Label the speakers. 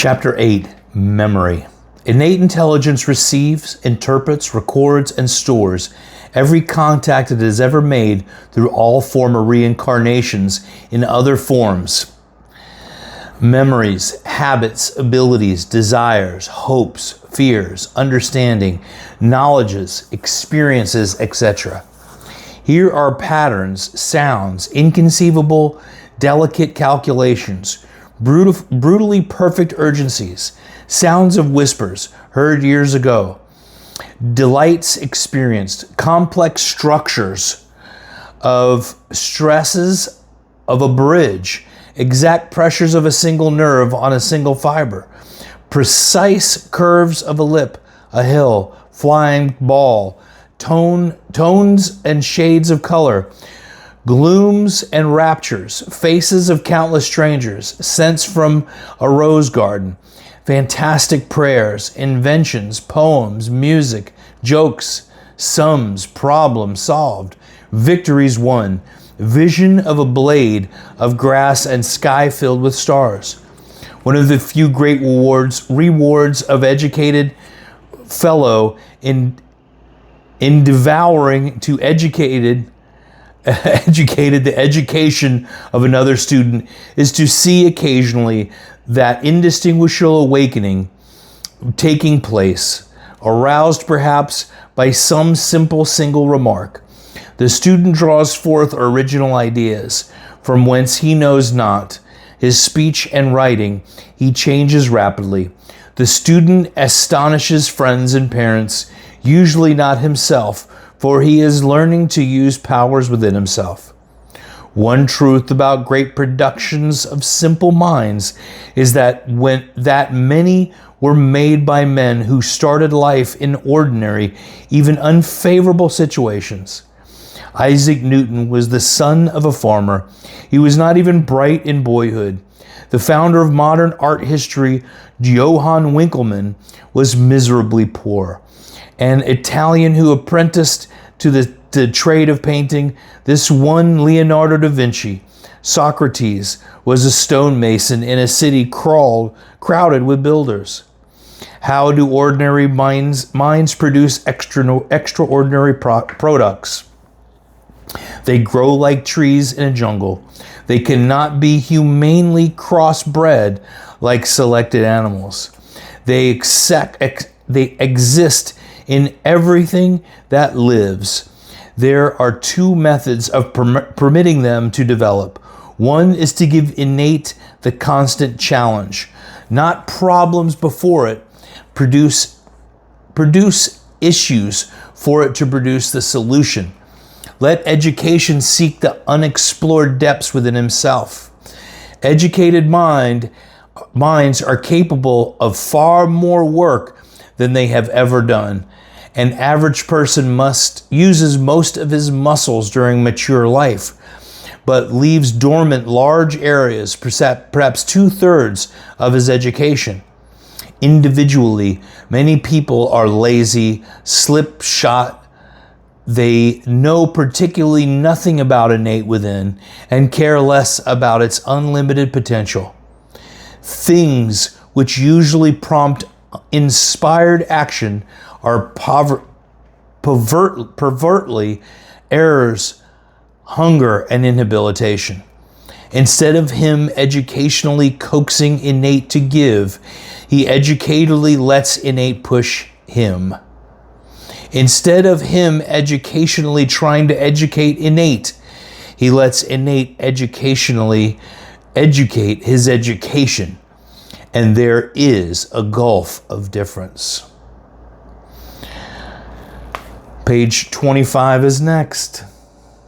Speaker 1: Chapter 8, Memory. Innate intelligence receives, interprets, records, and stores every contact it has ever made through all former reincarnations in other forms. Memories, habits, abilities, desires, hopes, fears, understanding, knowledges, experiences, etc. Here are patterns, sounds, inconceivable, delicate calculations, brutally perfect urgencies, sounds of whispers heard years ago, delights experienced, complex structures of stresses of a bridge, exact pressures of a single nerve on a single fiber, precise curves of a lip, a hill, flying ball, tones and shades of color, glooms and raptures, faces of countless strangers, scents from a rose garden, fantastic prayers, inventions, poems, music, jokes, sums, problems solved, victories won, vision of a blade of grass and sky filled with stars. One of the few great rewards of educated fellow in devouring to educated the education of another student is to see occasionally that indistinguishable awakening taking place, aroused perhaps by some simple single remark. The student draws forth original ideas, from whence he knows not. His speech and writing he changes rapidly. The student astonishes friends and parents, usually not himself, for he is learning to use powers within himself. One truth about great productions of simple minds is that many were made by men who started life in ordinary, even unfavorable situations. Isaac Newton was the son of a farmer. He was not even bright in boyhood. The founder of modern art history, Johann Winckelmann, was miserably poor. An Italian who apprenticed to the trade of painting, this one Leonardo da Vinci. Socrates was a stonemason in a city crowded with builders. How do ordinary minds produce extraordinary products? They grow like trees in a jungle. They cannot be humanely crossbred like selected animals. They exist in everything that lives. There are two methods of permitting them to develop. One is to give innate the constant challenge, not problems before it, produce issues for it to produce the solution. Let education seek the unexplored depths within himself. Educated minds are capable of far more work than they have ever done. An average person uses most of his muscles during mature life, but leaves dormant large areas, perhaps 2/3 of his education. Individually, many people are lazy, slipshod. They know particularly nothing about innate within and care less about its unlimited potential. Things which usually prompt inspired action are pervertly errors, hunger, and inhabilitation. Instead of him educationally coaxing innate to give, he educatively lets innate push him. Instead of him educationally trying to educate innate, he lets innate educationally educate his education. And there is a gulf of difference. Page 25 is next.